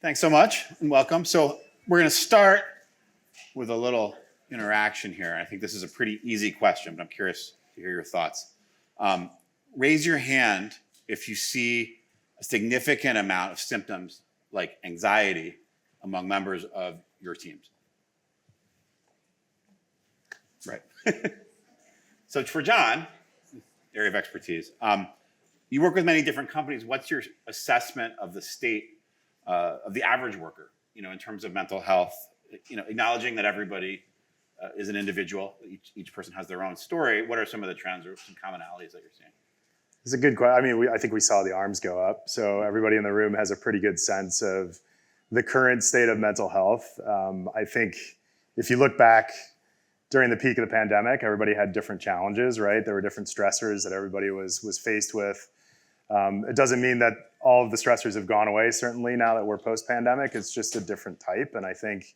Thanks so much and welcome. So we're going to start with a little interaction here. I think this is a pretty easy question, but I'm curious to hear your thoughts. Raise your hand if you see a significant amount of symptoms like anxiety among members of your teams. Right. So for John, area of expertise, you work with many different companies. What's your assessment of the state of the average worker, in terms of mental health, acknowledging that everybody is an individual, each person has their own story. What are some of the trends or some commonalities that you're seeing? It's a good question. I mean, I think we saw the arms go up. So everybody in the room has a pretty good sense of the current state of mental health. I think if you look back during the peak of the pandemic, everybody had different challenges, right? There were different stressors that everybody was faced with. It doesn't mean that all of the stressors have gone away, certainly, now that we're post-pandemic. It's just a different type. And I think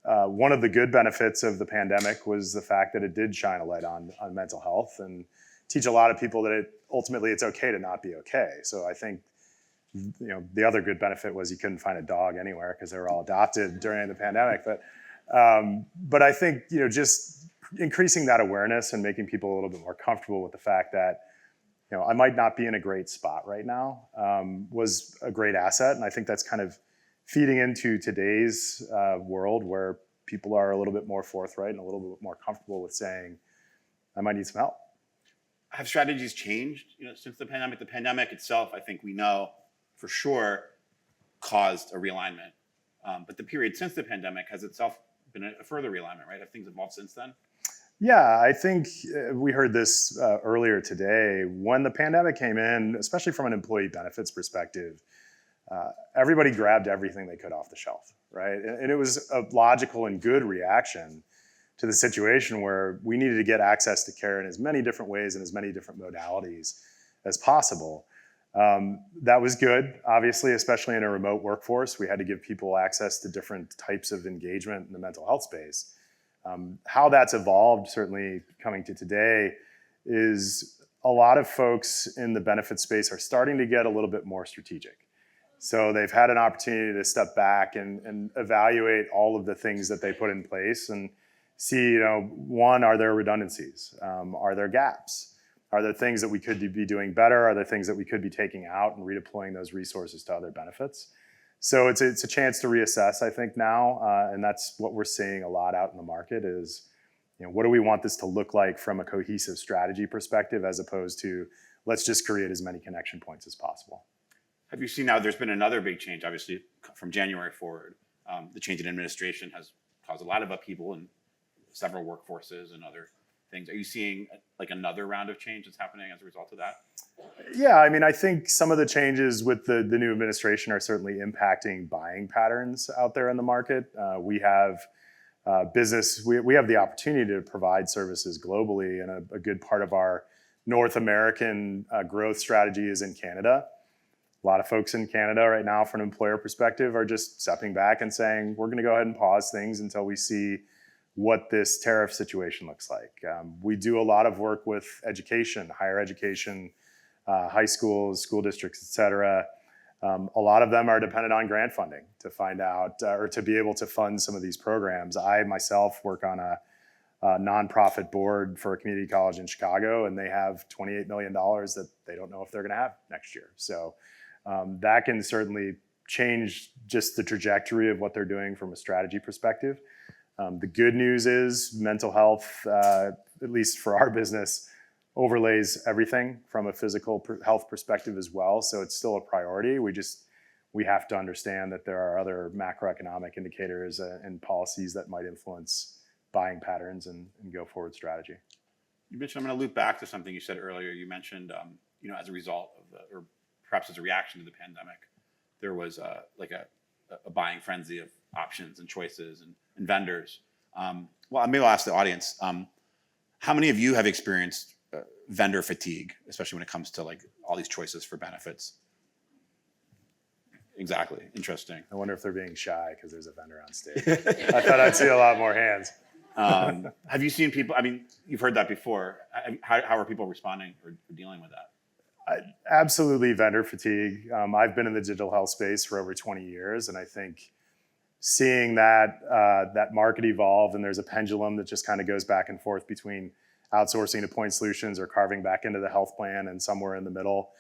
one of the good benefits of the pandemic was the fact that it did shine a light on mental health and teach a lot of people that ultimately it's okay to not be okay. So I think the other good benefit was you couldn't find a dog anywhere because they were all adopted during the pandemic. But I think just increasing that awareness and making people a little bit more comfortable with the fact that I might not be in a great spot right now was a great asset. And I think that's kind of feeding into today's world where people are a little bit more forthright and a little bit more comfortable with saying, I might need some help. Have strategies changed since the pandemic? The pandemic itself, I think we know for sure, caused a realignment. But the period since the pandemic has itself been a further realignment, right? Have things evolved since then? Yeah, I think we heard this earlier today. When the pandemic came in, especially from an employee benefits perspective, everybody grabbed everything they could off the shelf, right? And it was a logical and good reaction to the situation where we needed to get access to care in as many different ways and as many different modalities as possible. That was good, obviously, especially in a remote workforce. We had to give people access to different types of engagement in the mental health space. How that's evolved, certainly coming to today, is a lot of folks in the benefit space are starting to get a little bit more strategic. So they've had an opportunity to step back and evaluate all of the things that they put in place and see, one, are there redundancies? Are there gaps? Are there things that we could be doing better? Are there things that we could be taking out and redeploying those resources to other benefits? So it's a chance to reassess, I think, now, and that's what we're seeing a lot out in the market is, what do we want this to look like from a cohesive strategy perspective as opposed to let's just create as many connection points as possible. Have you seen now there's been another big change, obviously, from January forward. The change in administration has caused a lot of upheaval in several workforces and other things. Are you seeing like another round of change that's happening as a result of that? Yeah, I mean, I think some of the changes with the new administration are certainly impacting buying patterns out there in the market. We have business, we have the opportunity to provide services globally, and a good part of our North American growth strategy is in Canada. A lot of folks in Canada right now, from an employer perspective, are just stepping back and saying, we're going to go ahead and pause things until we see what this tariff situation looks like. We do a lot of work with education, higher education, high schools, school districts, et cetera. A lot of them are dependent on grant funding to find out or to be able to fund some of these programs. I myself work on a nonprofit board for a community college in Chicago, and they have $28 million that they don't know if they're going to have next year. So that can certainly change just the trajectory of what they're doing from a strategy perspective. The good news is mental health, at least for our business, overlays everything from a physical health perspective as well. So it's still a priority. We have to understand that there are other macroeconomic indicators and policies that might influence buying patterns and go forward strategy. You mentioned, I'm going to loop back to something you said earlier. You mentioned, as a result of or perhaps as a reaction to the pandemic, there was a buying frenzy of options and choices and vendors. Well, maybe I'll ask the audience, how many of you have experienced vendor fatigue, especially when it comes to like all these choices for benefits? Exactly. Interesting. I wonder if they're being shy because there's a vendor on stage. I thought I'd see a lot more hands. Have you seen people, I mean, you've heard that before. How are people responding or dealing with that? Absolutely vendor fatigue. I've been in the digital health space for over 20 years, and I think seeing that market evolve, and there's a pendulum that just kind of goes back and forth between outsourcing to point solutions or carving back into the health plan and somewhere in the middle.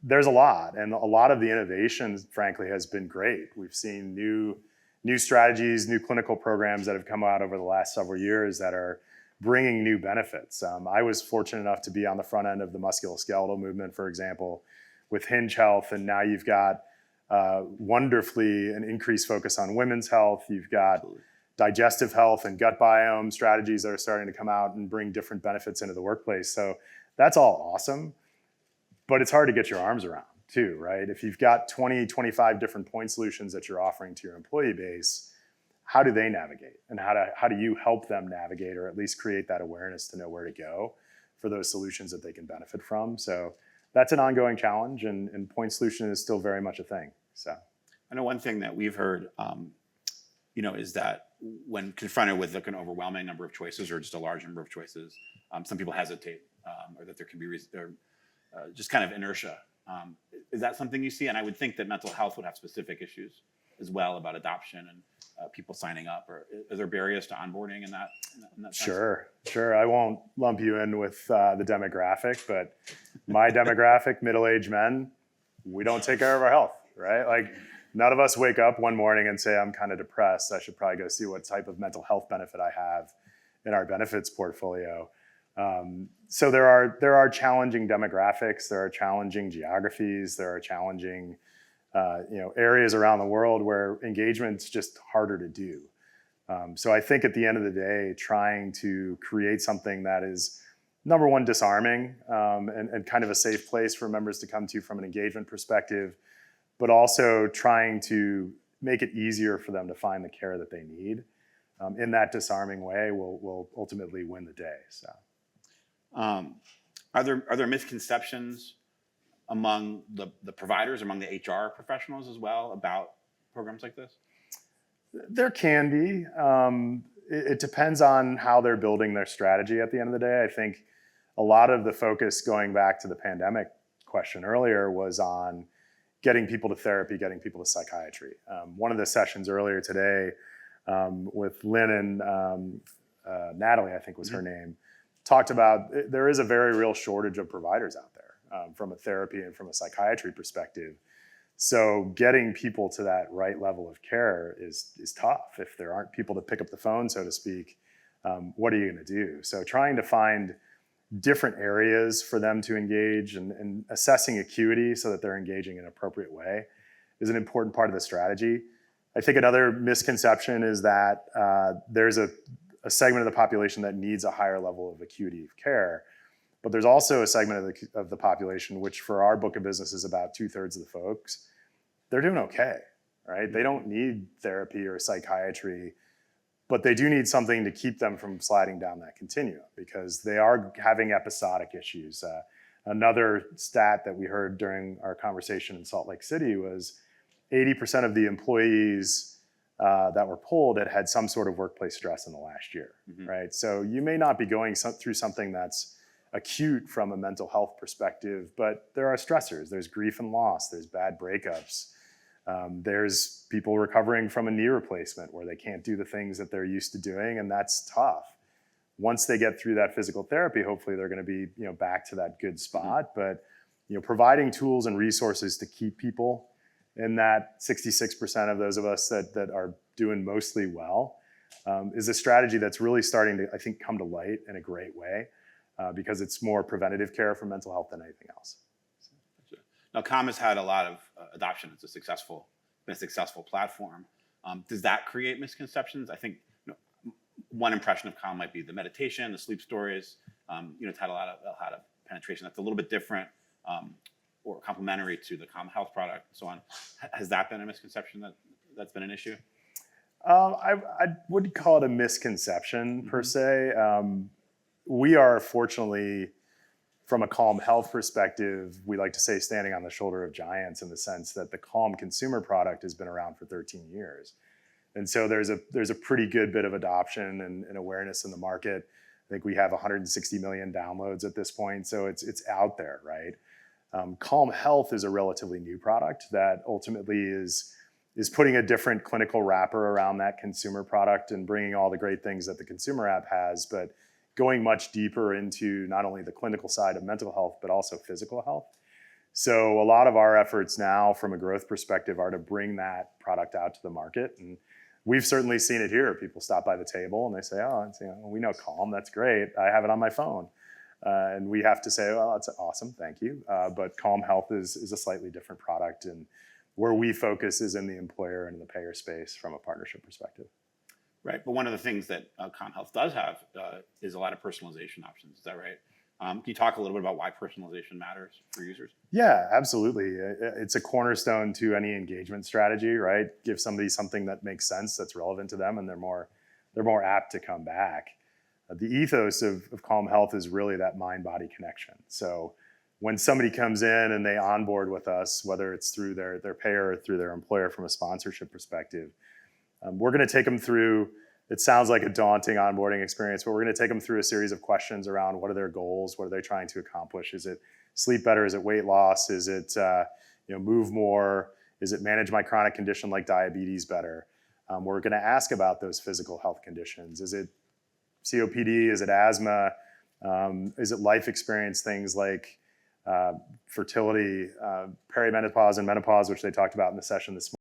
There's a lot, and a lot of the innovation, frankly, has been great. We've seen new strategies, new clinical programs that have come out over the last several years that are bringing new benefits. I was fortunate enough to be on the front end of the musculoskeletal movement, for example, with Hinge Health, and now you've got wonderfully an increased focus on women's health. You've got digestive health and gut biome strategies that are starting to come out and bring different benefits into the workplace. So that's all awesome, but it's hard to get your arms around too, right? If you've got 20, 25 different point solutions that you're offering to your employee base, how do they navigate? And how do you help them navigate, or at least create that awareness to know where to go for those solutions that they can benefit from? So that's an ongoing challenge, and point solution is still very much a thing. So I know one thing that we've heard, is that when confronted with like an overwhelming number of choices or just a large number of choices, some people hesitate, or that there can be just kind of inertia. Is that something you see? And I would think that mental health would have specific issues as well about adoption and people signing up. Or are there barriers to onboarding in that sense? Sure. I won't lump you in with the demographic, but my demographic, middle-aged men, we don't take care of our health, right? Like, none of us wake up one morning and say, I'm kind of depressed. I should probably go see what type of mental health benefit I have in our benefits portfolio. So there are challenging demographics, there are challenging geographies, there are challenging areas around the world where engagement's just harder to do. So I think at the end of the day, trying to create something that is, number one, disarming, and kind of a safe place for members to come to from an engagement perspective, but also trying to make it easier for them to find the care that they need in that disarming way will ultimately win the day. So, are there misconceptions among the providers, among the HR professionals as well, about programs like this? There can be. It depends on how they're building their strategy at the end of the day. I think a lot of the focus, going back to the pandemic question earlier, was on getting people to therapy, getting people to psychiatry. One of the sessions earlier today with Lynn and Natalie, I think was her name, talked about there is a very real shortage of providers out there from a therapy and from a psychiatry perspective. So getting people to that right level of care is tough. If there aren't people to pick up the phone, so to speak, what are you going to do? So trying to find different areas for them to engage and assessing acuity so that they're engaging in an appropriate way is an important part of the strategy. I think another misconception is that there's a segment of the population that needs a higher level of acuity of care, but there's also a segment of the population, which for our book of business is about 2/3 of the folks, they're doing okay, right? They don't need therapy or psychiatry, but they do need something to keep them from sliding down that continuum because they are having episodic issues. Another stat that we heard during our conversation in Salt Lake City was 80% of the employees that were polled had some sort of workplace stress in the last year, right? So you may not be going through something that's acute from a mental health perspective, but there are stressors. There's grief and loss. There's bad breakups. There's people recovering from a knee replacement where they can't do the things that they're used to doing, and that's tough. Once they get through that physical therapy, hopefully they're going to be back to that good spot. But providing tools and resources to keep people in that 66% of those of us that are doing mostly well is a strategy that's really starting to, I think, come to light in a great way because it's more preventative care for mental health than anything else. Now, Calm has had a lot of adoption. It's been a successful platform. Does that create misconceptions? I think one impression of Calm might be the meditation, the sleep stories. It's had a lot of penetration. That's a little bit different or complementary to the Calm Health product and so on. Has that been a misconception that's been an issue? I wouldn't call it a misconception per se. We are fortunately, from a Calm Health perspective, we like to say standing on the shoulder of giants in the sense that the Calm consumer product has been around for 13 years. And so there's a pretty good bit of adoption and awareness in the market. I think we have 160 million downloads at this point, so it's out there, right? Calm Health is a relatively new product that ultimately is putting a different clinical wrapper around that consumer product and bringing all the great things that the consumer app has, but going much deeper into not only the clinical side of mental health, but also physical health. So a lot of our efforts now from a growth perspective are to bring that product out to the market. And we've certainly seen it here. People stop by the table and they say, oh, we know Calm, that's great. I have it on my phone. And we have to say, well, that's awesome, thank you. But Calm Health is a slightly different product. And where we focus is in the employer and in the payer space from a partnership perspective. Right, but one of the things that Calm Health does have is a lot of personalization options. Is that right? Can you talk a little bit about why personalization matters for users? Yeah, absolutely. It's a cornerstone to any engagement strategy, right? Give somebody something that makes sense, that's relevant to them, and they're more apt to come back. The ethos of Calm Health is really that mind-body connection. So when somebody comes in and they onboard with us, whether it's through their payer or through their employer from a sponsorship perspective, we're going to take them through, it sounds like a daunting onboarding experience, but we're going to take them through a series of questions around what are their goals, what are they trying to accomplish? Is it sleep better? Is it weight loss? Is it move more? Is it manage my chronic condition like diabetes better? We're going to ask about those physical health conditions. Is it COPD? Is it asthma? Is it life experience things like fertility, perimenopause and menopause, which they talked about in the session this morning?